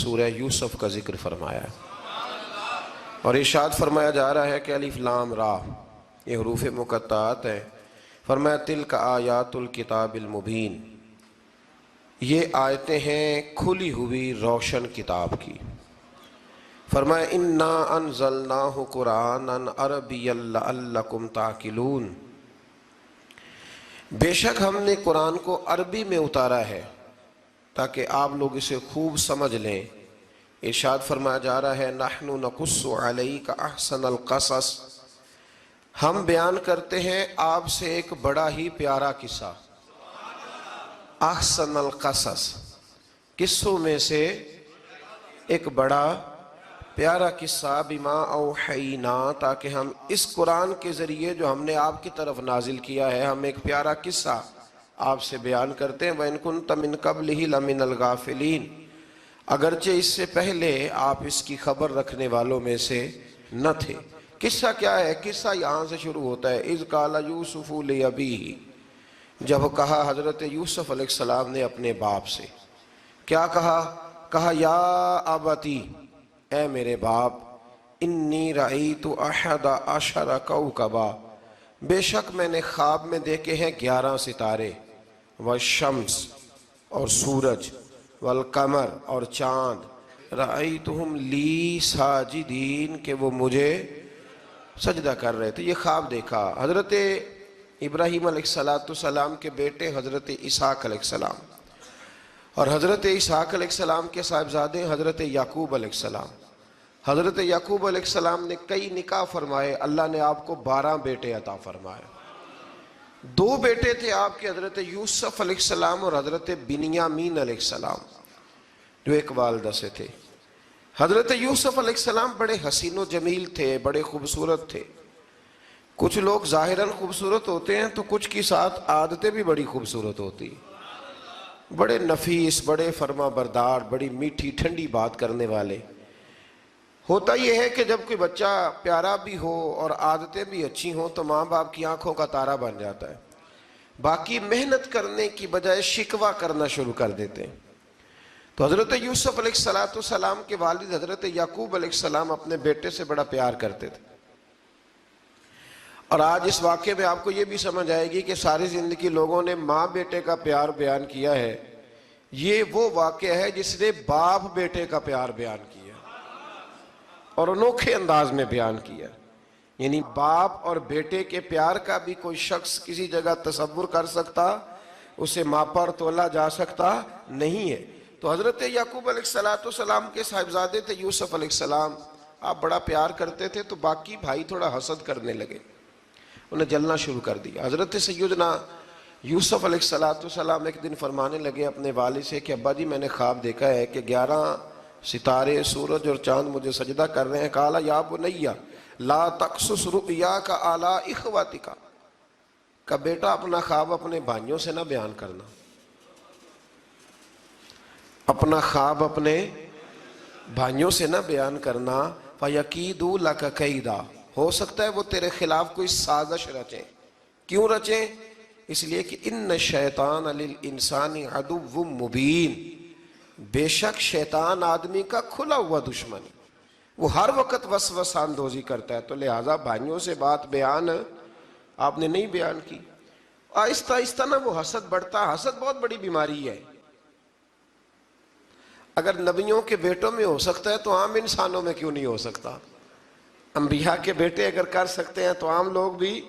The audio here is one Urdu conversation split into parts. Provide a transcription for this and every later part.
سورہ یوسف کا ذکر فرمایا ہے، اور ارشاد فرمایا جا رہا ہے کہ الف لام را یہ حروف مقطعات ہیں۔ فرمایا تلک آیات الکتاب المبین، یہ آیتیں ہیں کھلی ہوئی روشن کتاب کی۔ فرمایا انا انزلناہ قرآنا عربیا لعلکم تعقلون، بے شک ہم نے قرآن کو عربی میں اتارا ہے تاکہ آپ لوگ اسے خوب سمجھ لیں۔ ارشاد فرمایا جا رہا ہے نحن نقص علیک احسن القصص، ہم بیان کرتے ہیں آپ سے ایک بڑا ہی پیارا قصہ۔ احسن القصص، قصوں میں سے ایک بڑا پیارا قصہ، بما اوحینا، تاکہ ہم اس قرآن کے ذریعے جو ہم نے آپ کی طرف نازل کیا ہے، ہم ایک پیارا قصہ آپ سے بیان کرتے ہیں۔ وَإِن كُنتَ مِن قَبْلِهِ لَمِنَ الْغَافِلِينَ، اگرچہ اس سے پہلے آپ اس کی خبر رکھنے والوں میں سے نہ تھے۔ قصہ کیا ہے؟ قصہ یہاں سے شروع ہوتا ہے اِذْ قَالَ يُوسُفُ لِأَبِيهِ، جب کہا حضرت یوسف علیہ السلام نے اپنے باپ سے، کیا کہا یا ابتی، اے میرے باپ، انی رأیت احد عشر کوکبا، بے شک میں نے خواب میں دیکھے ہیں 11 ستارے، والشمس اور سورج، والقمر اور چاند، رأیتہم لی ساجدین، کہ وہ مجھے سجدہ کر رہے تھے۔ یہ خواب دیکھا حضرت ابراہیم علیہ السلام کے بیٹے حضرت اسحاق علیہ السلام، اور حضرت اسحاق علیہ السلام کے صاحبزادے حضرت یعقوب علیہ السلام۔ حضرت یعقوب علیہ السلام نے کئی نکاح فرمائے، اللہ نے آپ کو 12 بیٹے عطا فرمائے۔ 2 بیٹے تھے آپ کے، حضرت یوسف علیہ السلام اور حضرت بنیامین علیہ السلام، جو ایک والدہ سے تھے۔ حضرت یوسف علیہ السلام بڑے حسین و جمیل تھے، بڑے خوبصورت تھے۔ کچھ لوگ ظاہراً خوبصورت ہوتے ہیں تو کچھ کی ساتھ عادتیں بھی بڑی خوبصورت ہوتی ہیں، بڑے نفیس، بڑے فرما بردار، بڑی میٹھی ٹھنڈی بات کرنے والے۔ ہوتا یہ ہے کہ جب کوئی بچہ پیارا بھی ہو اور عادتیں بھی اچھی ہوں تو ماں باپ کی آنکھوں کا تارا بن جاتا ہے، باقی محنت کرنے کی بجائے شکوہ کرنا شروع کر دیتے ہیں۔ تو حضرت یوسف علیہ السلام کے والد حضرت یعقوب علیہ السلام اپنے بیٹے سے بڑا پیار کرتے تھے۔ اور آج اس واقعے میں آپ کو یہ بھی سمجھ آئے گی کہ ساری زندگی لوگوں نے ماں بیٹے کا پیار بیان کیا ہے، یہ وہ واقعہ ہے جس نے باپ بیٹے کا پیار بیان کیا اور انوکھے انداز میں بیان کیا۔ یعنی باپ اور بیٹے کے پیار کا بھی کوئی شخص کسی جگہ تصور کر سکتا، اسے ماپا اور تولا جا سکتا نہیں ہے۔ تو حضرت یعقوب علیہ السلام کے صاحبزادے تھے یوسف علیہ السلام، آپ بڑا پیار کرتے تھے تو باقی بھائی تھوڑا حسد کرنے لگے، انہیں جلنا شروع کر دیا۔ حضرت سیدنا یوسف علیہ السلام ایک دن فرمانے لگے اپنے والد سے کہ ابا جی میں نے خواب دیکھا ہے کہ 11 ستارے، سورج اور چاند مجھے سجدہ کر رہے ہیں۔ قال یا بنی لا تقصص رؤیاک علی اخواتک، کہ بیٹا اپنا خواب اپنے بھائیوں سے نہ بیان کرنا، اپنا خواب اپنے بھائیوں سے نہ بیان کرنا، فَيَكِيدُوا لَكَ كَيْدًا، ہو سکتا ہے وہ تیرے خلاف کوئی سازش رچیں۔ کیوں رچیں؟ اس لیے کہ ان الشیطان للانسان عدو مبین، بے شک شیطان آدمی کا کھلا ہوا دشمن، وہ ہر وقت وسوسہ اندوزی کرتا ہے، تو لہٰذا بھائیوں سے بات بیان آپ نے نہیں بیان کی۔ آہستہ آہستہ نا وہ حسد بڑھتا، حسد بہت بڑی بیماری ہے۔ اگر نبیوں کے بیٹوں میں ہو سکتا ہے تو عام انسانوں میں کیوں نہیں ہو سکتا؟ انبیاء کے بیٹے اگر کر سکتے ہیں تو عام لوگ بھی۔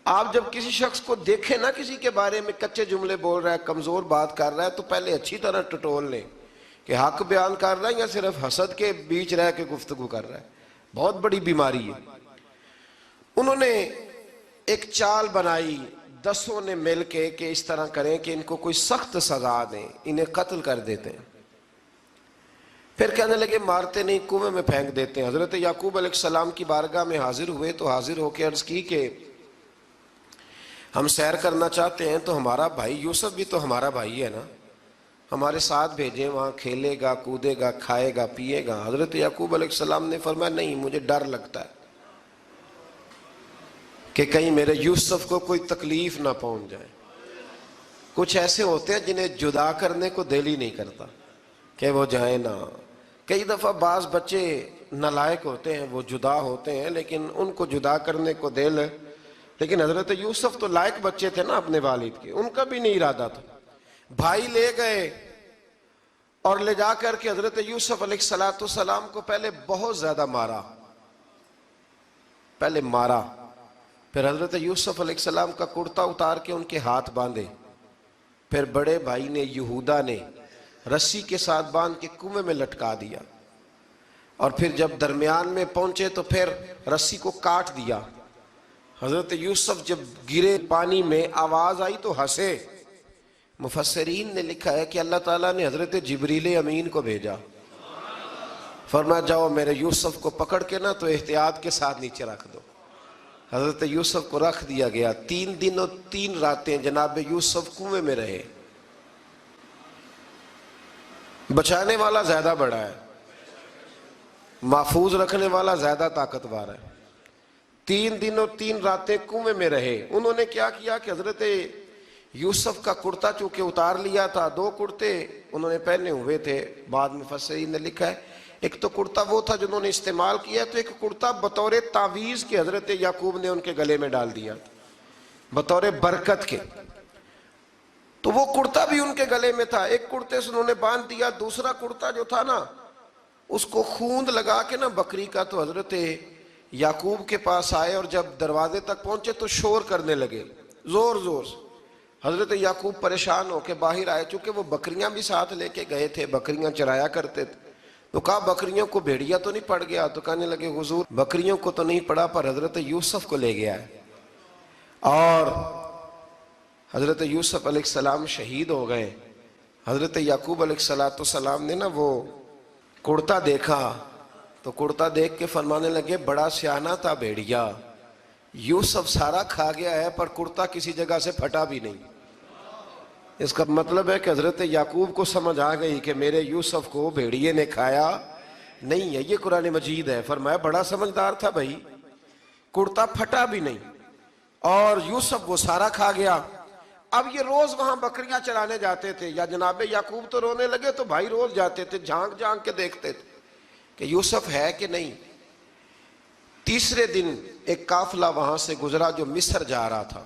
آپ جب کسی شخص کو دیکھیں نا کسی کے بارے میں کچے جملے بول رہا ہے، کمزور بات کر رہا ہے، تو پہلے اچھی طرح ٹٹول لیں کہ حق بیان کر رہا ہے یا صرف حسد کے بیچ رہ کے گفتگو کر رہا ہے۔ بہت بڑی بیماری ہے۔ انہوں نے ایک چال بنائی 10 نے مل کے کہ اس طرح کریں کہ ان کو کوئی سخت سزا دیں، انہیں قتل کر دیتے ہیں۔ پھر کہنے لگے مارتے نہیں، کنویں میں پھینک دیتے ہیں۔ حضرت یعقوب علیہ السلام کی بارگاہ میں حاضر ہوئے تو حاضر ہو کے عرض کی کہ ہم سیر کرنا چاہتے ہیں تو ہمارا بھائی یوسف بھی تو ہمارا بھائی ہے نا، ہمارے ساتھ بھیجیں، وہاں کھیلے گا، کودے گا، کھائے گا، پیے گا۔ حضرت یعقوب علیہ السلام نے فرمایا نہیں، مجھے ڈر لگتا ہے کہ کہیں میرے یوسف کو کوئی تکلیف نہ پہنچ جائے۔ کچھ ایسے ہوتے ہیں جنہیں جدا کرنے کو دل ہی نہیں کرتا، کہ وہ جائیں نہ۔ کئی دفعہ بعض بچے نالائق ہوتے ہیں، وہ جدا ہوتے ہیں، لیکن ان کو جدا کرنے کو دل، لیکن حضرت یوسف تو لائق بچے تھے نا اپنے والد کے، ان کا بھی نہیں ارادہ تھا۔ بھائی لے گئے اور لے جا کر کے حضرت یوسف علیہ السلام کو پہلے بہت زیادہ مارا، پھر حضرت یوسف علیہ السلام کا کرتا اتار کے ان کے ہاتھ باندھے، پھر بڑے بھائی نے یہودا نے رسی کے ساتھ باندھ کے کنویں میں لٹکا دیا، اور پھر جب درمیان میں پہنچے تو پھر رسی کو کاٹ دیا۔ حضرت یوسف جب گرے پانی میں آواز آئی تو ہنسے۔ مفسرین نے لکھا ہے کہ اللہ تعالیٰ نے حضرت جبریل امین کو بھیجا، فرمایا جاؤ میرے یوسف کو پکڑ کے نا تو احتیاط کے ساتھ نیچے رکھ دو۔ حضرت یوسف کو رکھ دیا گیا۔ 3 دن اور 3 راتیں جناب یوسف کنویں میں رہے۔ بچانے والا زیادہ بڑا ہے، محفوظ رکھنے والا زیادہ طاقتور ہے۔ 3 دن اور 3 راتیں کنویں میں رہے۔ انہوں نے کیا کیا کہ حضرت یوسف کا کرتا چونکہ اتار لیا تھا، 2 کرتے انہوں نے پہنے ہوئے تھے، بعد میں مفسرین نے لکھا ہے ایک تو کرتا وہ تھا جنہوں نے استعمال کیا، تو ایک کرتا بطور تعویذ کے حضرت یعقوب نے ان کے گلے میں ڈال دیا بطور برکت کے، تو وہ کرتا بھی ان کے گلے میں تھا۔ ایک کرتے سے انہوں نے باندھ دیا، دوسرا کرتا جو تھا نا اس کو خوند لگا کے نا بکری کا، تو حضرت یعقوب کے پاس آئے اور جب دروازے تک پہنچے تو شور کرنے لگے زور زور سے۔ حضرت یعقوب پریشان ہو کے باہر آئے، چونکہ وہ بکریاں بھی ساتھ لے کے گئے تھے، بکریاں چرایا کرتے تھے، تو کہا بکریوں کو بھیڑیا تو نہیں پڑ گیا؟ تو کہنے لگے حضور بکریوں کو تو نہیں پڑا، پر حضرت یوسف کو لے گیا ہے۔ اور حضرت یوسف علیہ السلام شہید ہو گئے۔ حضرت یعقوب علیہ السلام نے نا وہ کرتا دیکھا تو کرتا دیکھ کے فرمانے لگے بڑا سیانہ تھا بھیڑیا، یوسف سارا کھا گیا ہے پر کرتا کسی جگہ سے پھٹا بھی نہیں۔ اس کا مطلب ہے کہ حضرت یعقوب کو سمجھ آ گئی کہ میرے یوسف کو بھیڑیے نے کھایا نہیں ہے۔ یہ قرآن مجید ہے۔ فرمایا بڑا سمجھدار تھا بھائی، کرتا پھٹا بھی نہیں اور یوسف وہ سارا کھا گیا۔ اب یہ روز وہاں بکریاں چرانے جاتے تھے، یا جناب یعقوب تو رونے لگے تو بھائی روز جاتے تھے، جھانک جھانک کے دیکھتے تھے کہ یوسف ہے کہ نہیں۔ تیسرے دن ایک قافلہ وہاں سے گزرا جو مصر جا رہا تھا،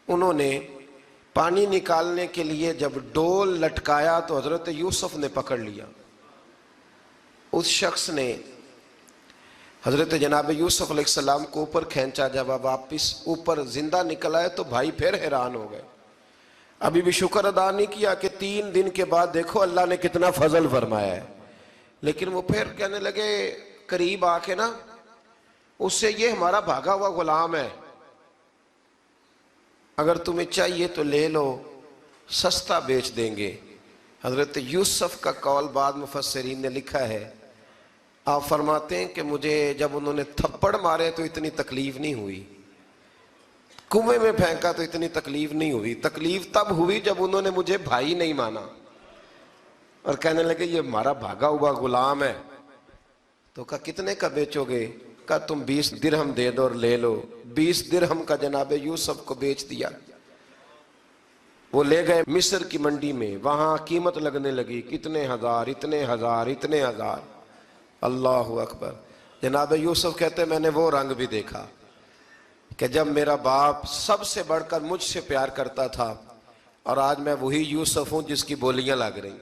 انہوں نے پانی نکالنے کے لیے جب ڈول لٹکایا تو حضرت یوسف نے پکڑ لیا۔ اس شخص نے حضرت جناب یوسف علیہ السلام کو اوپر کھینچا، جب آپ واپس اوپر زندہ نکل آئے تو بھائی پھر حیران ہو گئے، ابھی بھی شکر ادا نہیں کیا کہ 3 دن کے بعد دیکھو اللہ نے کتنا فضل فرمایا ہے۔ لیکن وہ پھر کہنے لگے قریب آ کے نا اس سے، یہ ہمارا بھاگا ہوا غلام ہے، اگر تمہیں چاہیے تو لے لو، سستا بیچ دیں گے۔ حضرت یوسف کا قول بعد مفسرین نے لکھا ہے، آپ فرماتے ہیں کہ مجھے جب انہوں نے تھپڑ مارے تو اتنی تکلیف نہیں ہوئی، کنویں میں پھینکا تو اتنی تکلیف نہیں ہوئی، تکلیف تب ہوئی جب انہوں نے مجھے بھائی نہیں مانا اور کہنے لگے یہ ہمارا بھاگا ہوا غلام ہے۔ تو کہا کتنے کا بیچو گے؟ کہا تم 20 درہم دے دو اور لے لو۔ 20 درہم کا جناب یوسف کو بیچ دیا۔ وہ لے گئے مصر کی منڈی میں، وہاں قیمت لگنے لگی، کتنے ہزار، اتنے ہزار، اتنے ہزار۔ اللہ اکبر۔ جناب یوسف کہتے میں نے وہ رنگ بھی دیکھا کہ جب میرا باپ سب سے بڑھ کر مجھ سے پیار کرتا تھا، اور آج میں وہی یوسف ہوں جس کی بولیاں لگ رہی،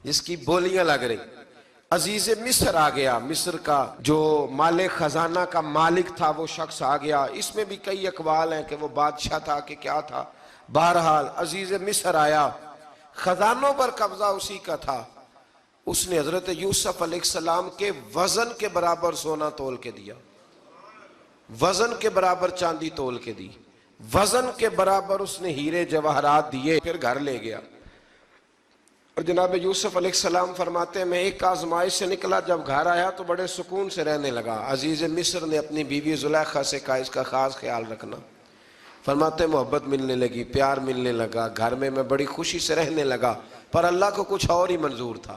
جس کی بولیاں لگ رہی۔ عزیز مصر آ گیا، مصر کا جو مال خزانہ کا مالک تھا وہ شخص آ گیا۔ اس میں بھی کئی اقوال ہیں کہ وہ بادشاہ تھا کہ کیا تھا، بہرحال عزیز مصر آیا، خزانوں پر قبضہ اسی کا تھا۔ اس نے حضرت یوسف علیہ السلام کے وزن کے برابر سونا تول کے دیا، وزن کے برابر چاندی تول کے دی، وزن کے برابر اس نے ہیرے جواہرات دیے، پھر گھر لے گیا۔ اور جناب یوسف علیہ السلام فرماتے ہیں میں ایک آزمائش سے نکلا، جب گھر آیا تو بڑے سکون سے رہنے لگا۔ عزیز مصر نے اپنی بیوی زلیخا سے کہا اس کا خاص خیال رکھنا۔ فرماتے ہیں محبت ملنے لگی، پیار ملنے لگا، گھر میں بڑی خوشی سے رہنے لگا، پر اللہ کو کچھ اور ہی منظور تھا۔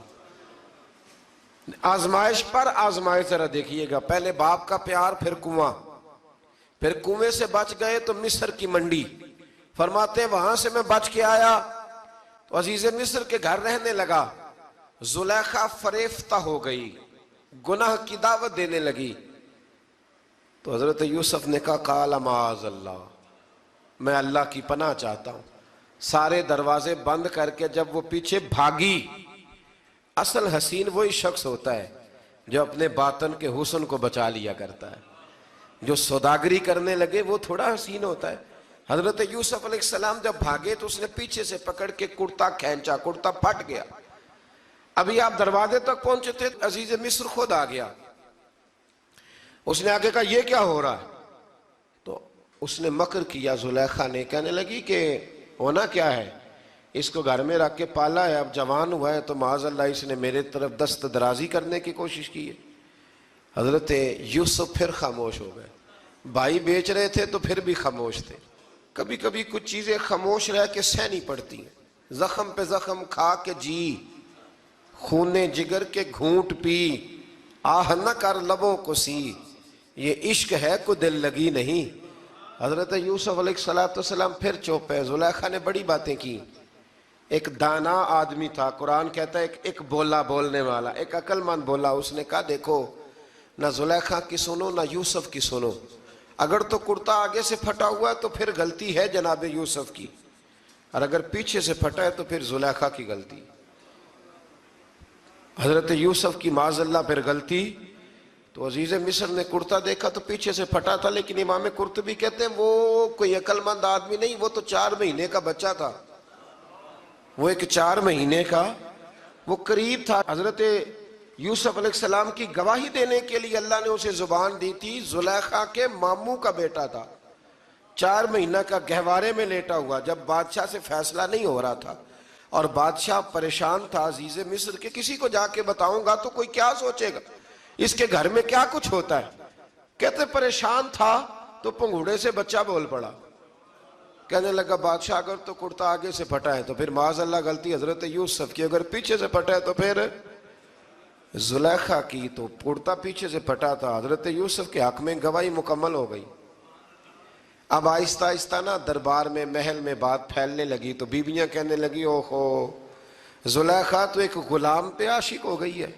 آزمائش پر آزمائش ذرا دیکھیے گا، پہلے باپ کا پیار، پھر کنواں، پھر کنویں سے بچ گئے تو مصر کی منڈی۔ فرماتے ہیں وہاں سے میں بچ کے آیا تو عزیز مصر کے گھر رہنے لگا۔ زلیخا فریفتہ ہو گئی، گناہ کی دعوت دینے لگی، تو حضرت یوسف نے کہا قال معاذ اللہ، میں اللہ کی پناہ چاہتا ہوں۔ سارے دروازے بند کر کے جب وہ پیچھے بھاگی، اصل حسین وہی شخص ہوتا ہے جو اپنے باطن کے حسن کو بچا لیا کرتا ہے۔ جو سوداگری کرنے لگے وہ تھوڑا حسین ہوتا ہے۔ حضرت یوسف علیہ السلام جب بھاگے تو اس نے پیچھے سے پکڑ کے کرتا کھینچا، کرتا پھٹ گیا۔ ابھی آپ دروازے تک پہنچے تھے، عزیز مصر خود آ گیا۔ اس نے آگے کہا یہ کیا ہو رہا ہے؟ تو اس نے مکر کیا، زلیخا نے، کہنے لگی کہ ہونا کیا ہے، اس کو گھر میں رکھ کے پالا ہے، اب جوان ہوا ہے تو معاذ اللہ اس نے میرے طرف دست درازی کرنے کی کوشش کی ہے۔ حضرت یوسف پھر خاموش ہو گئے۔ بھائی بیچ رہے تھے تو پھر بھی خاموش تھے۔ کبھی کبھی کچھ چیزیں خاموش رہ کے سہنی پڑتی ہیں۔ زخم پہ زخم کھا کے جی، خون جگر کے گھونٹ پی، آہ نہ کر لبوں کو سی، یہ عشق ہے کو دل لگی نہیں۔ حضرت یوسف علیہ السلام پھر چپ ہے۔ زلیخا نے بڑی باتیں کی۔ ایک دانا آدمی تھا، قرآن کہتا ہے ایک بولا بولنے والا، ایک عقل مند بولا۔ اس نے کہا دیکھو، نہ زلیخا کی سنو نہ یوسف کی سنو، اگر تو کرتا آگے سے پھٹا ہوا ہے تو پھر غلطی ہے جناب یوسف کی، اور اگر پیچھے سے پھٹا ہے تو پھر زلیخا کی غلطی۔ حضرت یوسف کی معاذ اللہ پھر غلطی۔ تو عزیز مصر نے کرتا دیکھا تو پیچھے سے پھٹا تھا، لیکن امام قرطبی کہتے ہیں وہ کوئی عقل مند آدمی نہیں، وہ تو 4 مہینے کا بچہ تھا، وہ ایک 4 مہینے کا وہ قریب تھا۔ حضرت یوسف علیہ السلام کی گواہی دینے کے لیے اللہ نے اسے زبان دی تھی۔ زلیخا کے ماموں کا بیٹا تھا، 4 مہینہ کا گہوارے میں لیٹا ہوا، جب بادشاہ سے فیصلہ نہیں ہو رہا تھا اور بادشاہ پریشان تھا عزیز مصر کے کسی کو جا کے بتاؤں گا تو کوئی کیا سوچے گا، اس کے گھر میں کیا کچھ ہوتا ہے۔ کہتے پریشان تھا تو پنگوڑے سے بچہ بول پڑا، کہنے لگا بادشاہ اگر تو کرتا آگے سے پھٹا ہے تو پھر معاذ اللہ غلطی حضرت یوسف کی، اگر پیچھے سے پھٹا ہے تو پھر زلیخا کی۔ تو کرتا پیچھے سے پھٹا تھا، حضرت یوسف کے حق میں گواہی مکمل ہو گئی۔ اب آہستہ آہستہ نا دربار میں محل میں بات پھیلنے لگی، تو بیویاں کہنے لگی اوہو زلیخا تو ایک غلام پہ عاشق ہو گئی ہے،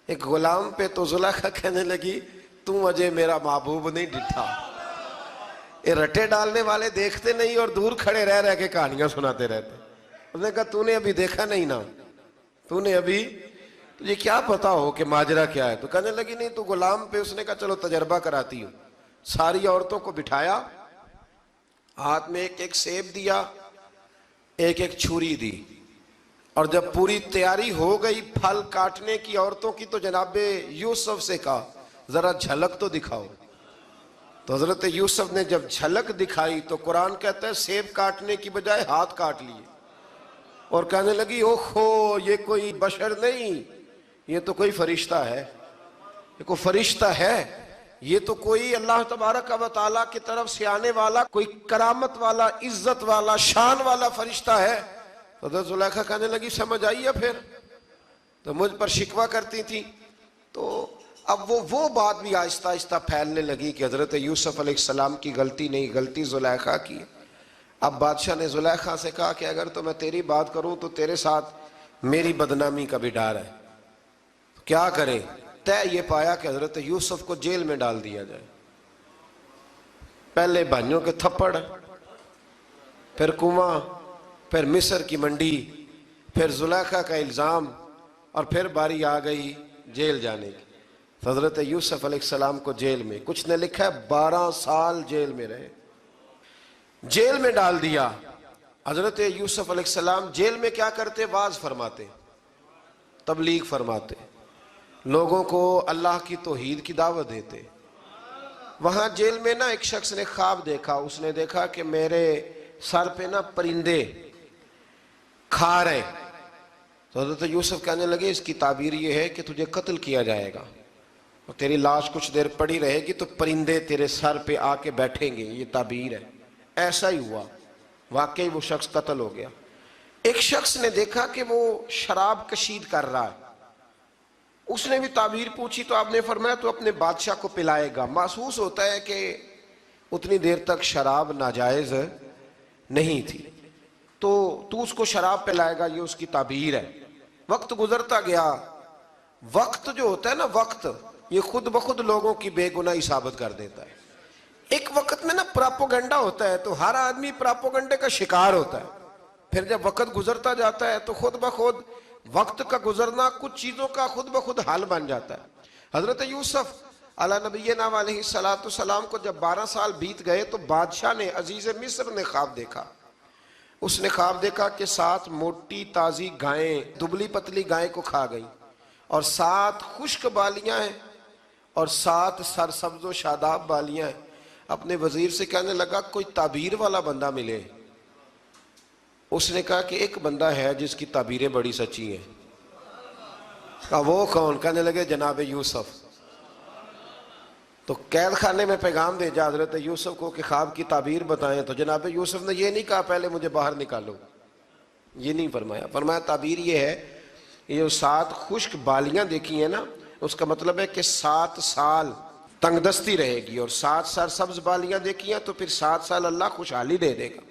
ایک غلام پہ۔ تو زلیخا کہنے لگی تم اجے میرا محبوب نہیں ڈٹھا۔ یہ رٹے ڈالنے والے دیکھتے نہیں اور دور کھڑے رہ رہ کے کہانیاں سناتے رہتے۔ اس نے کہا تو نے ابھی دیکھا نہیں نا، تو نے ابھی، تجھے کیا پتا ہو کہ ماجرا کیا ہے؟ تو کہنے لگی نہیں تو غلام پہ۔ اس نے کہا چلو تجربہ کراتی ہوں۔ ساری عورتوں کو بٹھایا، ہاتھ میں ایک ایک سیب دیا، ایک ایک چھری دی، اور جب پوری تیاری ہو گئی پھل کاٹنے کی عورتوں کی، تو جناب یوسف سے کہا ذرا جھلک تو دکھاؤ۔ تو حضرت یوسف نے جب جھلک دکھائی تو قرآن کہتا ہے سیب کاٹنے کی بجائے ہاتھ کاٹ لیے، اور کہنے لگی اوہو یہ کوئی بشر نہیں، یہ تو کوئی فرشتہ ہے، یہ کوئی فرشتہ ہے، یہ تو کوئی اللہ تبارک و تعالیٰ کی طرف سے آنے والا کوئی کرامت والا، عزت والا، شان والا فرشتہ ہے۔ حضرت زلیخا کہنے لگی سمجھ آئی ہے پھر، تو مجھ پر شکوہ کرتی تھی۔ تو اب وہ بات بھی آہستہ آہستہ پھیلنے لگی کہ حضرت یوسف علیہ السلام کی غلطی نہیں، غلطی زلیخا کی۔ اب بادشاہ نے زلیخا سے کہا کہ اگر تو میں تیری بات کروں تو تیرے ساتھ میری بدنامی کا بھی ڈر ہے، کیا کریں؟ طے یہ پایا کہ حضرت یوسف کو جیل میں ڈال دیا جائے۔ پہلے بھائیوں کے تھپڑ، پھر کنواں، پھر مصر کی منڈی، پھر زلیخا کا الزام، اور پھر باری آ گئی جیل جانے کی۔ حضرت یوسف علیہ السلام کو جیل میں، کچھ نے لکھا ہے 12 سال جیل میں رہے، جیل میں ڈال دیا۔ حضرت یوسف علیہ السلام جیل میں کیا کرتے؟ واعظ فرماتے، تبلیغ فرماتے، لوگوں کو اللہ کی توحید کی دعوت دیتے۔ وہاں جیل میں نا ایک شخص نے خواب دیکھا، اس نے دیکھا کہ میرے سر پہ نا پرندے کھا رہے۔ تو حضرت یوسف کہنے لگے اس کی تعبیر یہ ہے کہ تجھے قتل کیا جائے گا، اور تیری لاش کچھ دیر پڑی رہے گی تو پرندے تیرے سر پہ آ کے بیٹھیں گے، یہ تعبیر ہے۔ ایسا ہی ہوا، واقعی وہ شخص قتل ہو گیا۔ ایک شخص نے دیکھا کہ وہ شراب کشید کر رہا ہے، اس نے بھی تعبیر پوچھی تو آپ نے فرمایا تو اپنے بادشاہ کو پلائے گا۔ محسوس ہوتا ہے کہ اتنی دیر تک شراب ناجائز نہیں تھی، تو اس کو شراب پلائے گا، یہ اس کی تعبیر ہے۔ وقت گزرتا گیا. وقت جو ہوتا ہے نا، وقت یہ خود بخود لوگوں کی بے گناہی ثابت کر دیتا ہے. ایک وقت میں نا پراپوگنڈا ہوتا ہے تو ہر آدمی پراپوگنڈے کا شکار ہوتا ہے. پھر جب وقت گزرتا جاتا ہے تو خود بخود وقت کا گزرنا کچھ چیزوں کا خود بخود حل بن جاتا ہے. حضرت یوسف علی نبینا علیہ السلام کو جب 12 سال بیت گئے تو بادشاہ نے، عزیز مصر نے خواب دیکھا. اس نے خواب دیکھا کہ 7 موٹی تازی گائیں دبلی پتلی گائیں کو کھا گئیں، اور 7 خشک بالیاں ہیں اور 7 سرسبز و شاداب بالیاں ہیں. اپنے وزیر سے کہنے لگا کوئی تعبیر والا بندہ ملے. اس نے کہا کہ ایک بندہ ہے جس کی تعبیریں بڑی سچی ہیں. کہا وہ کون؟ کہنے لگے جناب یوسف. تو قید خانے میں پیغام بھیجا حضرت یوسف کو کہ خواب کی تعبیر بتائیں. تو جناب یوسف نے یہ نہیں کہا پہلے مجھے باہر نکالو، یہ نہیں فرمایا. فرمایا تعبیر یہ ہے، یہ جو 7 خشک بالیاں دیکھی ہیں نا، اس کا مطلب ہے کہ 7 سال تنگ دستی رہے گی، اور 7 سرسبز بالیاں دیکھی ہیں تو پھر 7 سال اللہ خوشحالی دے دے گا.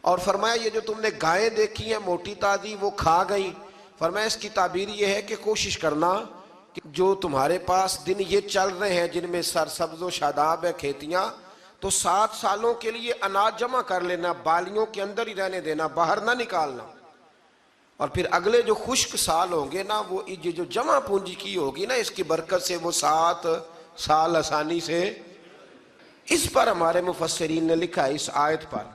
اور فرمایا یہ جو تم نے گائیں دیکھی ہیں موٹی تازی وہ کھا گئی. فرمایا اس کی تعبیر یہ ہے کہ کوشش کرنا کہ جو تمہارے پاس دن یہ چل رہے ہیں جن میں سرسبز و شاداب ہے کھیتیاں، تو 7 سالوں کے لیے اناج جمع کر لینا، بالیوں کے اندر ہی رہنے دینا، باہر نہ نکالنا. اور پھر اگلے جو خشک سال ہوں گے نا، وہ یہ جو جمع پونجی کی ہوگی نا، اس کی برکت سے وہ 7 سال آسانی سے. اس پر ہمارے مفسرین نے لکھا ہے، اس آیت پر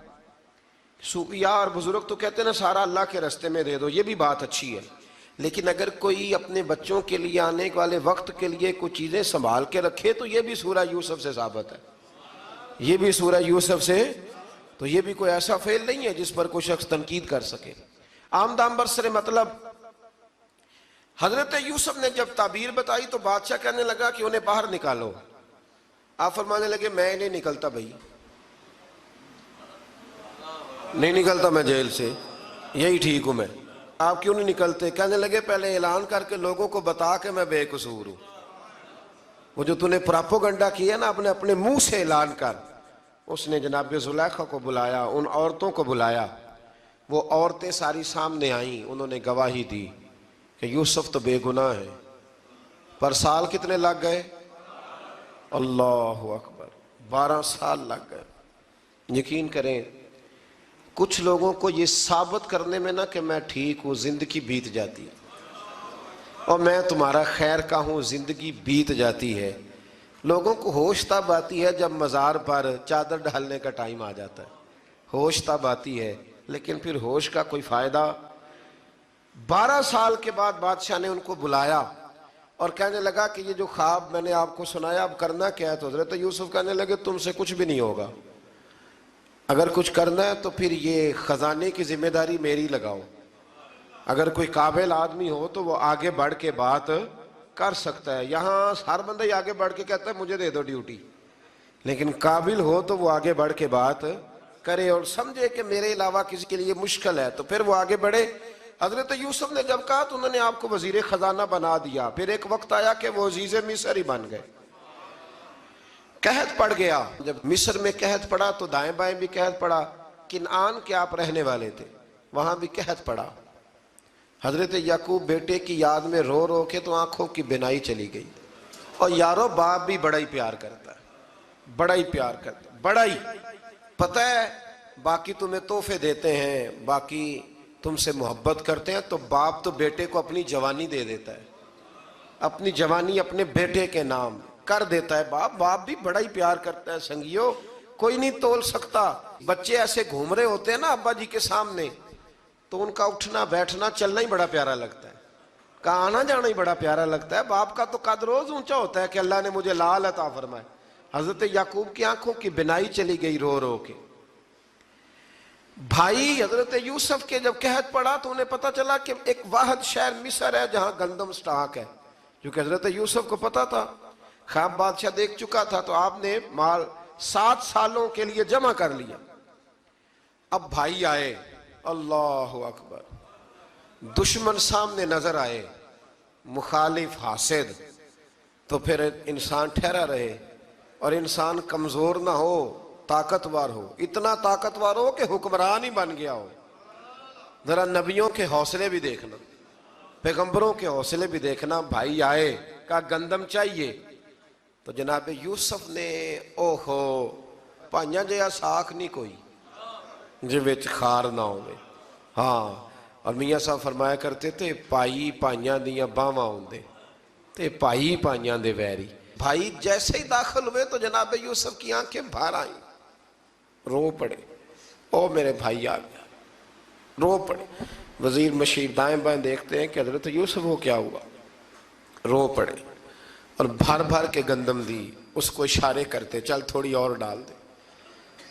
صوفیاء اور بزرگ تو کہتے ہیں نا سارا اللہ کے راستے میں دے دو، یہ بھی بات اچھی ہے، لیکن اگر کوئی اپنے بچوں کے لیے آنے والے وقت کے لیے کچھ چیزیں سنبھال کے رکھے تو یہ بھی سورہ یوسف سے ثابت ہے. یہ بھی سورہ یوسف سے، تو یہ بھی کوئی ایسا فعل نہیں ہے جس پر کوئی شخص تنقید کر سکے. آمدام برسر مطلب حضرت یوسف نے جب تعبیر بتائی تو بادشاہ کہنے لگا کہ انہیں باہر نکالو. آپ فرمانے لگے میں نہیں نکلتا بھائی، نہیں نکلتا میں جیل سے، یہی ٹھیک ہوں میں. آپ کیوں نہیں نکلتے؟ کہنے لگے پہلے اعلان کر کے لوگوں کو بتا کہ میں بے قصور ہوں. وہ جو تُو نے پراپوگنڈا کیا نا اپنے منہ سے اعلان کر. اس نے جناب زلیخا کو بلایا، ان عورتوں کو بلایا. وہ عورتیں ساری سامنے آئیں، انہوں نے گواہی دی کہ یوسف تو بے گناہ ہے. پر سال کتنے لگ گئے؟ اللہ اکبر، 12 سال لگ گئے. یقین کریں کچھ لوگوں کو یہ ثابت کرنے میں نا کہ میں ٹھیک ہوں زندگی بیت جاتی ہے، اور میں تمہارا خیر کا ہوں زندگی بیت جاتی ہے. لوگوں کو ہوش تب آتی ہے جب مزار پر چادر ڈالنے کا ٹائم آ جاتا ہے، ہوش تب آتی ہے، لیکن پھر ہوش کا کوئی فائدہ. 12 سال کے بعد بادشاہ نے ان کو بلایا اور کہنے لگا کہ یہ جو خواب میں نے آپ کو سنایا اب کرنا کیا ہے؟ تو حضرت یوسف کہنے لگے تم سے کچھ بھی نہیں ہوگا، اگر کچھ کرنا ہے تو پھر یہ خزانے کی ذمہ داری میری لگاؤ. اگر کوئی قابل آدمی ہو تو وہ آگے بڑھ کے بات کر سکتا ہے. یہاں ہر بندہ ہی آگے بڑھ کے کہتا ہے مجھے دے دو ڈیوٹی، لیکن قابل ہو تو وہ آگے بڑھ کے بات کرے اور سمجھے کہ میرے علاوہ کسی کے لیے مشکل ہے تو پھر وہ آگے بڑھے. حضرت یوسف نے جب کہا تو انہوں نے آپ کو وزیر خزانہ بنا دیا. پھر ایک وقت آیا کہ وہ عزیز مصر ہی بن گئے. قحط پڑ گیا. جب مصر میں قحط پڑا تو دائیں بائیں بھی قحط پڑا. کنعان کے آپ رہنے والے تھے، وہاں بھی قحط پڑا. حضرت یعقوب بیٹے کی یاد میں رو رو کے تو آنکھوں کی بینائی چلی گئی. اور یارو باپ بھی بڑا ہی پیار کرتا ہے، بڑا ہی پیار کرتا ہے، بڑا ہی. پتہ ہے باقی تمہیں تحفے دیتے ہیں، باقی تم سے محبت کرتے ہیں، تو باپ تو بیٹے کو اپنی جوانی دے دیتا ہے، اپنی جوانی اپنے بیٹے کے نام کر دیتا ہے. باپ بھی بڑا ہی پیار کرتا ہے. سنگیو کوئی نہیں تول سکتا. بچے ایسے گھوم رہے ہوتے ہیں نا ابا جی کے سامنے تو ان کا اٹھنا بیٹھنا چلنا ہی بڑا پیارا لگتا ہے، کا آنا جانا ہی بڑا پیارا لگتا ہے. باپ کا تو قد روز اونچا ہوتا ہے کہ اللہ نے مجھے لال عطا فرمائے. حضرت یعقوب کی آنکھوں کی بینائی چلی گئی رو رو کے. بھائی حضرت یوسف کے جب قحط پڑا تو انہیں پتا چلا کہ ایک واحد شہر مصر ہے جہاں گندم سٹاک ہے، کیونکہ حضرت یوسف کو پتا تھا، خواب بادشاہ دیکھ چکا تھا. تو آپ نے مال 7 سالوں کے لیے جمع کر لیا. اب بھائی آئے، اللہ اکبر، دشمن سامنے نظر آئے، مخالف حاسد، تو پھر انسان ٹھہرا رہے اور انسان کمزور نہ ہو، طاقتور ہو. اتنا طاقتور ہو کہ حکمران ہی بن گیا ہو. ذرا نبیوں کے حوصلے بھی دیکھنا. پیغمبروں کے حوصلے بھی دیکھنا. بھائی آئے کہا گندم چاہیے تو جناب یوسف نے اوہو پائیاں جیا ساکھ نہیں کوئی جی وچ خار نہ ہوئے. ہاں اور میاں صاحب فرمایا کرتے تھے پائی پائیاں دیاں باواں ہوندے تے پائی پائیاں دے ویری. بھائی جیسے ہی داخل ہوئے تو جناب یوسف کی آنکھیں باہر آئیں, رو پڑے. او میرے بھائی آ گیا, رو پڑے. وزیر مشیر دائیں بائیں دیکھتے ہیں کہ حضرت یوسف وہ کیا ہوا, رو پڑے اور بھر بھر کے گندم دی. اس کو اشارے کرتے چل تھوڑی اور ڈال دے,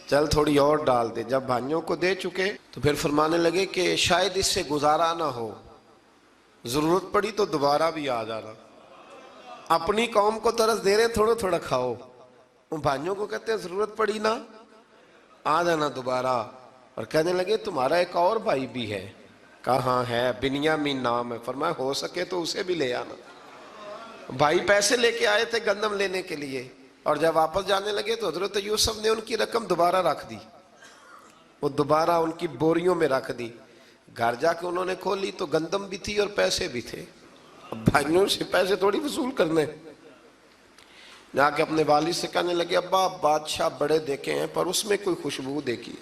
چل تھوڑی اور ڈال دے. جب بھائیوں کو دے چکے تو پھر فرمانے لگے کہ شاید اس سے گزارا نہ ہو, ضرورت پڑی تو دوبارہ بھی آ جانا. اپنی قوم کو ترس دے رہے ہیں تھوڑا تھوڑا کھاؤ, ان بھائیوں کو کہتے ہیں ضرورت پڑی نا آ جانا دوبارہ. اور کہنے لگے تمہارا ایک اور بھائی بھی ہے. کہا ہاں ہے, بنیامین نام ہے. فرمایا ہو سکے تو اسے بھی لے آنا. بھائی پیسے لے کے آئے تھے گندم لینے کے لیے, اور جب واپس جانے لگے تو حضرت یوسف نے ان کی رقم دوبارہ رکھ دی, وہ دوبارہ ان کی بوریوں میں رکھ دی. گھر جا کے انہوں نے کھولی تو گندم بھی تھی اور پیسے بھی تھے. اب بھائیوں سے پیسے تھوڑی وصول کرنے, جا کے اپنے والد سے کہنے لگے ابا بادشاہ بڑے دیکھے ہیں پر اس میں کوئی خوشبو دیکھی.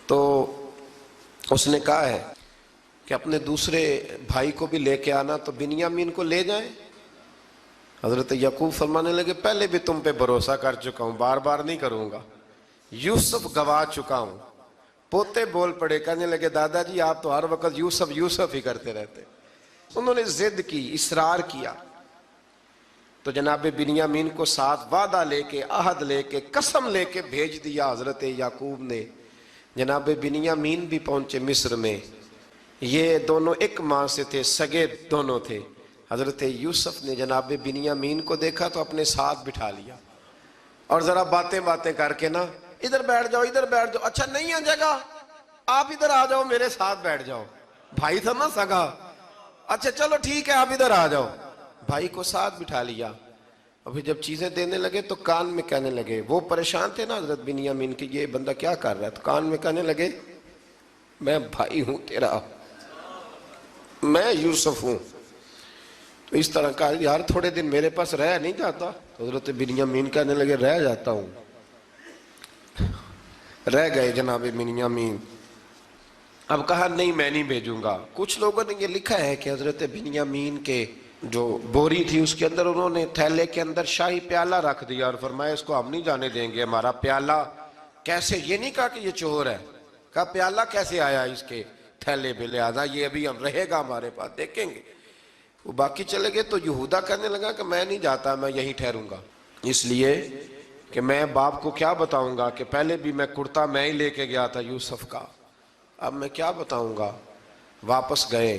تو اس نے کہا ہے کہ اپنے دوسرے بھائی کو بھی لے کے آنا, تو بنیامین کو لے جائیں. حضرت یعقوب فرمانے لگے پہلے بھی تم پہ بھروسہ کر چکا ہوں, بار بار نہیں کروں گا. یوسف گوا چکا ہوں. پوتے بول پڑے, کہنے لگے دادا جی آپ تو ہر وقت یوسف یوسف ہی کرتے رہتے. انہوں نے ضد کی, اصرار کیا, تو جناب بنیامین کو ساتھ وعدہ لے کے, عہد لے کے, قسم لے کے بھیج دیا حضرت یعقوب نے. جناب بنیامین بھی پہنچے مصر میں. یہ دونوں ایک ماں سے تھے, سگے دونوں تھے. حضرت یوسف نے جناب بنیامین کو دیکھا تو اپنے ساتھ بٹھا لیا, اور ذرا باتیں باتیں کر کے نا ادھر بیٹھ جاؤ ادھر بیٹھ جاؤ, اچھا نہیں ہے جگہ آپ ادھر آ جاؤ میرے ساتھ بیٹھ جاؤ. بھائی تھا نا سگا, اچھا چلو ٹھیک ہے آپ ادھر آ جاؤ. بھائی کو ساتھ بٹھا لیا. ابھی جب چیزیں دینے لگے تو کان میں کہنے لگے, وہ پریشان تھے نا حضرت بنیامین کی یہ بندہ کیا کر رہا ہے, تو کان میں کہنے لگے میں بھائی ہوں تیرا, میں یوسف ہوں. تو اس طرح کہا یار تھوڑے دن میرے پاس رہ نہیں جاتا. تو حضرت بنیامین کہنے لگے رہ جاتا ہوں. رہ گئے جناب بنیامین. اب کہا نہیں میں نہیں بھیجوں گا. کچھ لوگوں نے یہ لکھا ہے کہ حضرت بنیامین کے جو بوری تھی اس کے اندر انہوں نے تھیلے کے اندر شاہی پیالہ رکھ دیا اور فرمایا اس کو ہم نہیں جانے دیں گے, ہمارا پیالہ کیسے, یہ نہیں کہا کہ یہ چور ہے, کہا پیالہ کیسے آیا اس کے تھیلے پہ, لہذا یہ ابھی ہم رہے گا ہمارے پاس, دیکھیں گے. وہ باقی چلے گئے تو یہودا کہنے لگا کہ میں نہیں جاتا, میں یہیں ٹھہروں گا, اس لیے کہ میں باپ کو کیا بتاؤں گا کہ پہلے بھی میں کرتا میں ہی لے کے گیا تھا یوسف کا, اب میں کیا بتاؤں گا. واپس گئے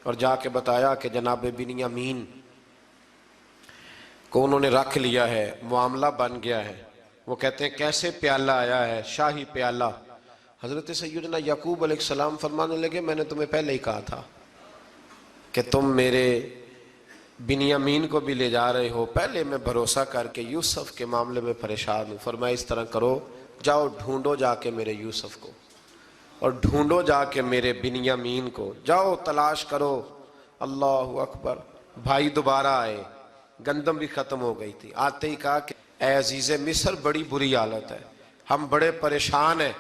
اور جا کے بتایا کہ جناب بنیامین کو انہوں نے رکھ لیا ہے, معاملہ بن گیا ہے. وہ کہتے ہیں کیسے پیالہ آیا ہے, شاہی پیالہ. حضرت سیدنا یعقوب علیہ السلام فرمانے لگے میں نے تمہیں پہلے ہی کہا تھا کہ تم میرے بنیامین کو بھی لے جا رہے ہو, پہلے میں بھروسہ کر کے یوسف کے معاملے میں پریشان ہوں. فرمایا اس طرح کرو, جاؤ ڈھونڈو جا کے میرے یوسف کو, اور ڈھونڈو جا کے میرے بنیامین کو, جاؤ تلاش کرو. اللہ اکبر. بھائی دوبارہ آئے, گندم بھی ختم ہو گئی تھی. آتے ہی کہا کہ اے عزیز مصر بڑی بری حالت ہے, ہم بڑے پریشان ہیں,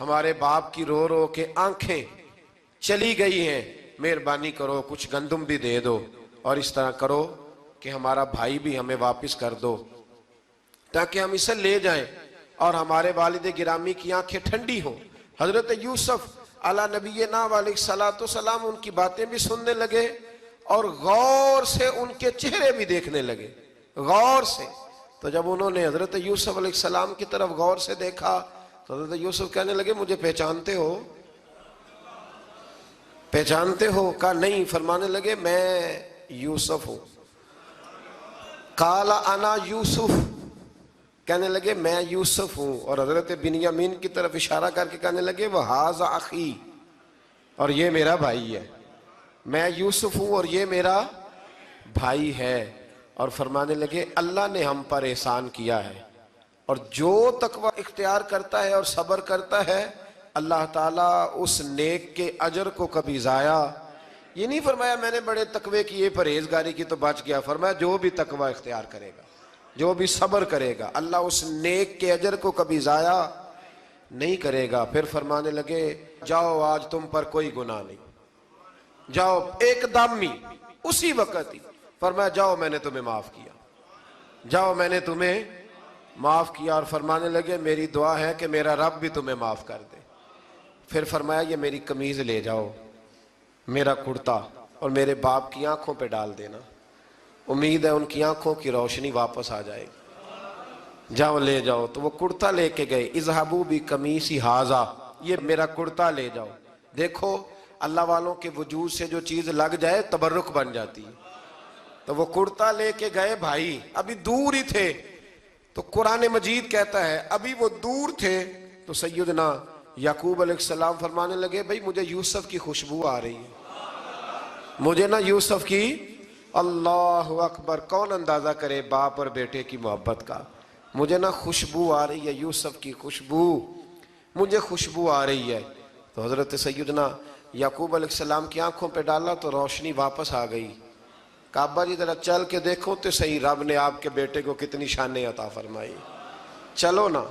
ہمارے باپ کی رو رو کے آنکھیں چلی گئی ہیں, مہربانی کرو کچھ گندم بھی دے دو, اور اس طرح کرو کہ ہمارا بھائی بھی ہمیں واپس کر دو تاکہ ہم اسے لے جائیں اور ہمارے والد گرامی کی آنکھیں ٹھنڈی ہوں. حضرت یوسف علی نبینا علیہ السلام ان کی باتیں بھی سننے لگے اور غور سے ان کے چہرے بھی دیکھنے لگے, غور سے. تو جب انہوں نے حضرت یوسف علیہ السلام کی طرف غور سے دیکھا تو حضرت یوسف کہنے لگے مجھے پہچانتے ہو, پہچانتے ہو؟ کہا نہیں. فرمانے لگے میں یوسف ہوں. قال انا یوسف, کہنے لگے میں یوسف ہوں. اور حضرت بنیامین کی طرف اشارہ کر کے کہنے لگے وَهَذَا أَخِي, اور یہ میرا بھائی ہے. میں یوسف ہوں اور یہ میرا بھائی ہے. اور فرمانے لگے اللہ نے ہم پر احسان کیا ہے, اور جو تقوی اختیار کرتا ہے اور صبر کرتا ہے اللہ تعالیٰ اس نیک کے اجر کو کبھی ضائع یہ نہیں فرمایا میں نے بڑے تقوی کیے پرہیزگاری کی تو بچ گیا، فرمایا جو بھی تقوی اختیار کرے گا، جو بھی صبر کرے گا، اللہ اس نیک کے اجر کو کبھی ضائع نہیں کرے گا۔ پھر فرمانے لگے جاؤ آج تم پر کوئی گناہ نہیں، جاؤ ایک دم ہی اسی وقت ہی فرمایا جاؤ میں نے تمہیں معاف کیا، جاؤ میں نے تمہیں معاف کیا۔ اور فرمانے لگے میری دعا ہے کہ میرا رب بھی تمہیں معاف کر دے۔ پھر فرمایا یہ میری قمیض لے جاؤ، میرا کرتا، اور میرے باپ کی آنکھوں پہ ڈال دینا، امید ہے ان کی آنکھوں کی روشنی واپس آ جائے گی، جاؤ لے جاؤ۔ تو وہ کرتا لے کے گئے، اذهبوا بقمیصی ھذا، یہ میرا کرتا لے جاؤ۔ دیکھو اللہ والوں کے وجود سے جو چیز لگ جائے تبرک بن جاتی ہے۔ تو وہ کرتا لے کے گئے، بھائی ابھی دور ہی تھے، تو قرآن مجید کہتا ہے ابھی وہ دور تھے تو سیدنا یعقوب علیہ السلام فرمانے لگے بھئی مجھے یوسف کی خوشبو آ رہی ہے، مجھے نا یوسف کی، اللہ اکبر، کون اندازہ کرے باپ اور بیٹے کی محبت کا، مجھے نا خوشبو آ رہی ہے، یوسف کی خوشبو، مجھے خوشبو آ رہی ہے۔ تو حضرت سیدنا یعقوب علیہ السلام کی آنکھوں پہ ڈالا تو روشنی واپس آ گئی۔ کعبہ جی ذرا چل کے دیکھو تو صحیح رب نے آپ کے بیٹے کو کتنی شانیں عطا فرمائی۔ چلو نا،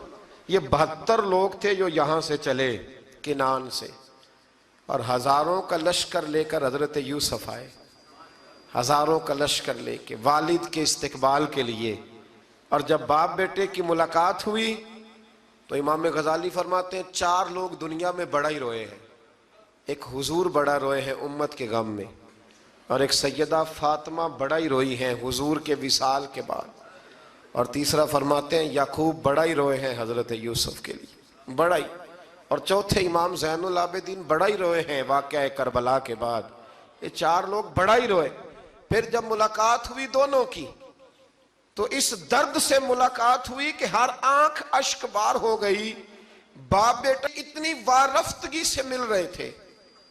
یہ 72 لوگ تھے جو یہاں سے چلے کنان سے، اور ہزاروں کا لشکر لے کر حضرت یوسف آئے، ہزاروں کا لشکر لے کے والد کے استقبال کے لیے۔ اور جب باپ بیٹے کی ملاقات ہوئی تو امام غزالی فرماتے ہیں 4 لوگ دنیا میں بڑا ہی روئے ہیں، ایک حضور بڑا روئے ہیں امت کے غم میں، اور ایک سیدہ فاطمہ بڑا ہی روئی ہیں حضور کے وصال کے بعد، اور تیسرا فرماتے ہیں یعقوب بڑا ہی روئے ہیں حضرت یوسف کے لیے، بڑا ہی، اور چوتھے امام زین العابدین بڑا ہی روئے ہیں واقعہ کربلا کے بعد۔ یہ 4 لوگ بڑا ہی روئے۔ پھر جب ملاقات ہوئی دونوں کی تو اس درد سے ملاقات ہوئی کہ ہر آنکھ اشک بار ہو گئی، باپ بیٹا اتنی وارفتگی سے مل رہے تھے،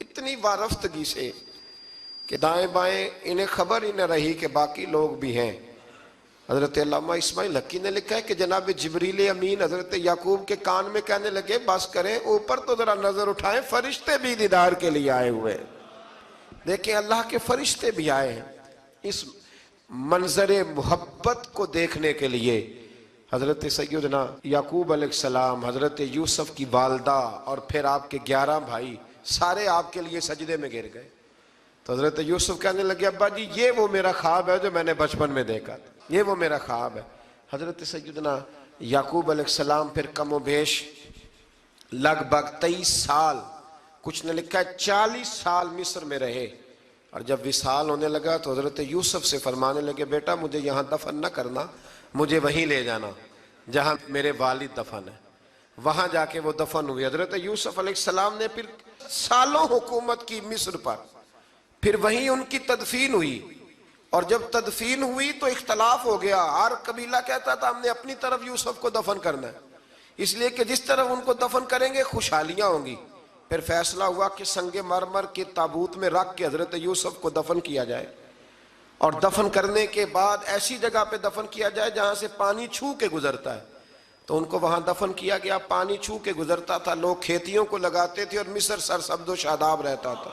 اتنی وارفتگی سے کہ دائیں بائیں انہیں خبر ہی نہ رہی کہ باقی لوگ بھی ہیں۔ حضرت علامہ اسماعیل حقی نے لکھا ہے کہ جناب جبریل امین حضرت یعقوب کے کان میں کہنے لگے بس کریں، اوپر تو ذرا نظر اٹھائیں، فرشتے بھی دیدار کے لیے آئے ہوئے ہیں۔ دیکھیں اللہ کے فرشتے بھی آئے ہیں اس منظر محبت کو دیکھنے کے لیے۔ حضرت سیدنا یعقوب علیہ السلام، حضرت یوسف کی والدہ، اور پھر آپ کے 11 بھائی سارے آپ کے لیے سجدے میں گر گئے۔ تو حضرت یوسف کہنے لگے ابا جی یہ وہ میرا خواب ہے جو میں نے بچپن میں دیکھا تھا، یہ وہ میرا خواب ہے۔ حضرت سیدنا یعقوب علیہ السلام پھر کم و بیش لگ بھگ 23 سال، کچھ نے لکھا ہے 40 سال مصر میں رہے، اور جب وصال ہونے لگا تو حضرت یوسف سے فرمانے لگے بیٹا مجھے یہاں دفن نہ کرنا، مجھے وہیں لے جانا جہاں میرے والد دفن ہے۔ وہاں جا کے وہ دفن ہوئے۔ حضرت یوسف علیہ السلام نے پھر سالوں حکومت کی مصر پر، پھر وہیں ان کی تدفین ہوئی، اور جب تدفین ہوئی تو اختلاف ہو گیا، ہر قبیلہ کہتا تھا ہم نے اپنی طرف یوسف کو دفن کرنا ہے، اس لیے کہ جس طرف ان کو دفن کریں گے خوشحالیاں ہوں گی۔ پھر فیصلہ ہوا کہ سنگ مرمر کے تابوت میں رکھ کے حضرت یوسف کو دفن کیا جائے، اور دفن کرنے کے بعد ایسی جگہ پہ دفن کیا جائے جہاں سے پانی چھو کے گزرتا ہے۔ تو ان کو وہاں دفن کیا گیا، پانی چھو کے گزرتا تھا، لوگ کھیتیوں کو لگاتے تھے، اور مصر سرسبز و شاداب رہتا تھا۔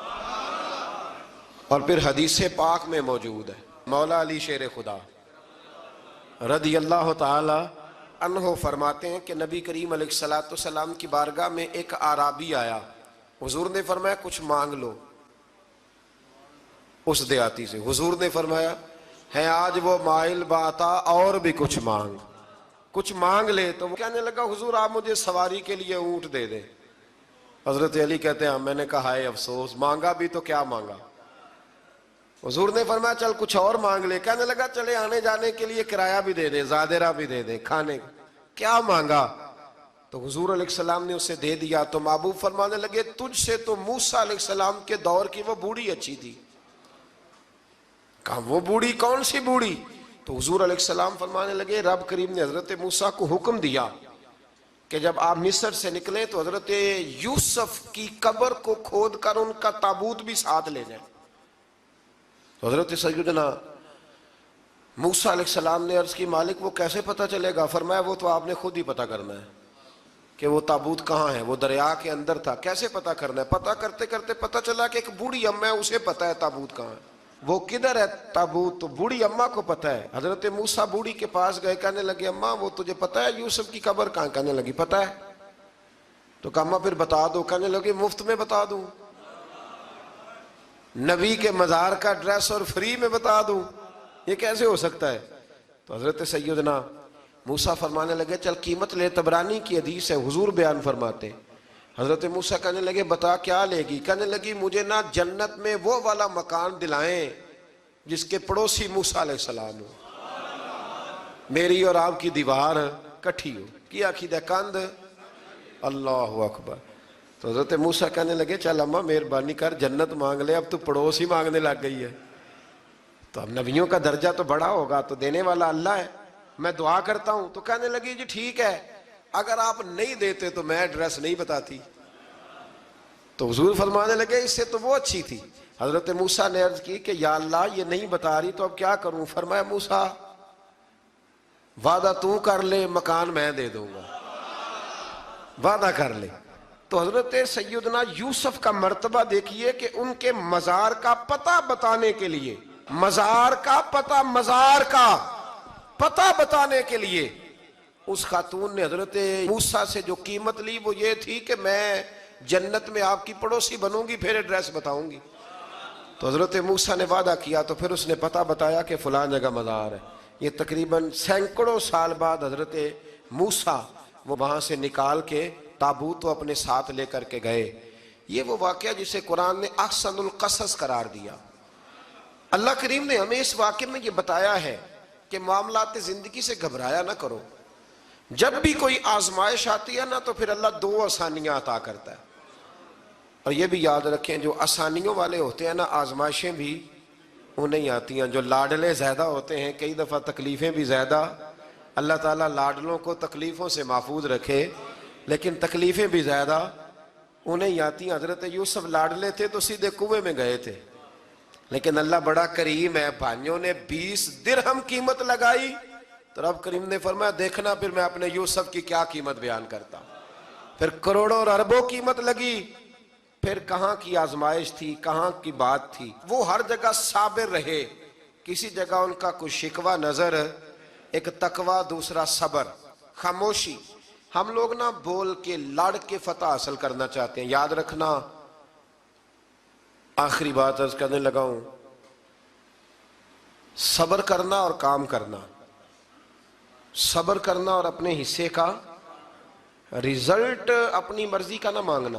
اور پھر حدیث پاک میں موجود ہے، مولا علی شیر خدا رضی اللہ تعالی عنہ فرماتے ہیں کہ نبی کریم علیہ السلام کی بارگاہ میں ایک اعرابی آیا، حضور نے فرمایا کچھ مانگ لو اس دیہاتی سے۔ حضور نے فرمایا ہے آج وہ مائل باتا، اور بھی کچھ مانگ لے۔ تو وہ کہنے لگا حضور آپ مجھے سواری کے لیے اونٹ دے دیں۔ حضرت علی کہتے ہیں میں نے کہا ہے افسوس، مانگا بھی تو کیا مانگا۔ حضور نے فرمایا چل کچھ اور مانگ لے۔ کہنے لگا چلے آنے جانے کے لیے کرایہ بھی دے دے، زادرہ بھی دے دے، کھانے کیا مانگا۔ تو حضور علیہ السلام نے اسے دے دیا۔ تو محبوب فرمانے لگے تجھ سے تو موسیٰ علیہ السلام کے دور کی وہ بوڑھی اچھی تھی۔ کہا وہ بوڑھی کون سی بوڑھی؟ تو حضور علیہ السلام فرمانے لگے رب کریم نے حضرت موسیٰ کو حکم دیا کہ جب آپ مصر سے نکلیں تو حضرت یوسف کی قبر کو کھود کر ان کا تابوت بھی ساتھ لے جائیں۔ تو حضرت سیدنا موسیٰ علیہ السلام نے عرض کی مالک وہ کیسے پتہ چلے گا؟ فرمایا وہ تو آپ نے خود ہی پتہ کرنا ہے، کہ وہ تابوت کہاں ہے، وہ دریا کے اندر تھا، کیسے پتہ کرنا ہے؟ پتہ کرتے کرتے پتہ چلا کہ ایک بوڑھی اماں ہے، اسے پتہ ہے تابوت کہاں ہے، وہ کدھر ہے تابوت، تو بوڑھی اماں کو پتہ ہے۔ حضرت موسیٰ بوڑھی کے پاس گئے، کہنے لگے اماں وہ تجھے پتہ ہے یوسف کی قبر کہاں؟ کہنے لگی پتہ ہے۔ تو کہا اماں پھر بتا دو، کہنے لگے مفت میں بتا دوں، نبی کے مزار کا ایڈریس اور فری میں بتا دوں، یہ کیسے ہو سکتا ہے؟ تو حضرت سیدنا موسیٰ فرمانے لگے چل قیمت لے، طبرانی کی حدیث ہے، حضور بیان فرماتے۔ حضرت موسیٰ کہنے لگے بتا کیا لے گی؟ کہنے لگی مجھے نا جنت میں وہ والا مکان دلائیں جس کے پڑوسی موسیٰ علیہ السلام ہو، میری اور آپ کی دیوار کٹھی ہو، کیا عقیدہ کند، اللہ اکبر۔ تو حضرت موسیٰ کہنے لگے چل اماں مہربانی کر جنت مانگ لے، اب تو پڑوس ہی مانگنے لگ گئی ہے، تو اب نبیوں کا درجہ تو بڑا ہوگا، تو دینے والا اللہ ہے، میں دعا کرتا ہوں۔ تو کہنے لگی جی ٹھیک ہے، اگر آپ نہیں دیتے تو میں ایڈریس نہیں بتاتی۔ تو حضور فرمانے لگے اس سے تو وہ اچھی تھی۔ حضرت موسیٰ نے عرض کی کہ یا اللہ یہ نہیں بتا رہی تو اب کیا کروں؟ فرمایا موسیٰ وعدہ تو کر لے، مکان میں دے دوں گا، وعدہ کر لے۔ تو حضرت سیدنا یوسف کا مرتبہ دیکھیے کہ ان کے مزار کا پتہ بتانے کے لیے، مزار کا پتہ، مزار کا پتہ بتانے کے لیے اس خاتون نے حضرت موسیٰ سے جو قیمت لی وہ یہ تھی کہ میں جنت میں آپ کی پڑوسی بنوں گی، پھر ایڈریس بتاؤں گی۔ تو حضرت موسیٰ نے وعدہ کیا، تو پھر اس نے پتہ بتایا کہ فلاں جگہ مزار ہے۔ یہ تقریباً سینکڑوں سال بعد حضرت موسیٰ وہ وہاں سے نکال کے تابوت کو اپنے ساتھ لے کر کے گئے۔ یہ وہ واقعہ جسے قرآن نے احسن القصص قرار دیا۔ اللہ کریم نے ہمیں اس واقعے میں یہ بتایا ہے کہ معاملات زندگی سے گھبرایا نہ کرو، جب بھی کوئی آزمائش آتی ہے نا تو پھر اللہ دو آسانیاں عطا کرتا ہے، اور یہ بھی یاد رکھیں جو آسانیوں والے ہوتے ہیں نا آزمائشیں بھی انہیں آتی ہیں، جو لاڈلے زیادہ ہوتے ہیں کئی دفعہ تکلیفیں بھی زیادہ۔ اللہ تعالیٰ لاڈلوں کو تکلیفوں سے محفوظ رکھے، لیکن تکلیفیں بھی زیادہ انہیں آتی ہیں۔ حضرت یوسف لاڈلے تھے تو سیدھے کنویں میں گئے تھے، لیکن اللہ بڑا کریم ہے، بھائیوں نے 20 درہم قیمت لگائی تو رب کریم نے فرمایا دیکھنا پھر میں اپنے یوسف کی کیا قیمت بیان کرتا ہوں۔ پھر کروڑوں اور اربوں قیمت لگی، پھر کہاں کی آزمائش تھی، کہاں کی بات تھی، وہ ہر جگہ صابر رہے، کسی جگہ ان کا کوئی شکوہ نظر، ایک تقوی، دوسرا صبر، خاموشی۔ ہم لوگ نہ بول کے لڑ کے فتح حاصل کرنا چاہتے ہیں، یاد رکھنا۔ آخری بات عرض کرنے لگا ہوں، صبر کرنا اور کام کرنا، صبر کرنا اور اپنے حصے کا رزلٹ اپنی مرضی کا نہ مانگنا،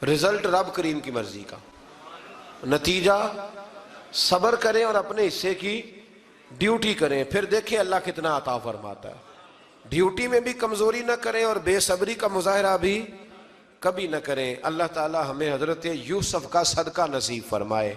رزلٹ رب کریم کی مرضی کا، نتیجہ صبر کریں اور اپنے حصے کی ڈیوٹی کریں، پھر دیکھیں اللہ کتنا عطا فرماتا ہے۔ ڈیوٹی میں بھی کمزوری نہ کریں اور بے صبری کا مظاہرہ بھی کبھی نہ کریں۔ اللہ تعالی ہمیں حضرت یوسف کا صدقہ نصیب فرمائے۔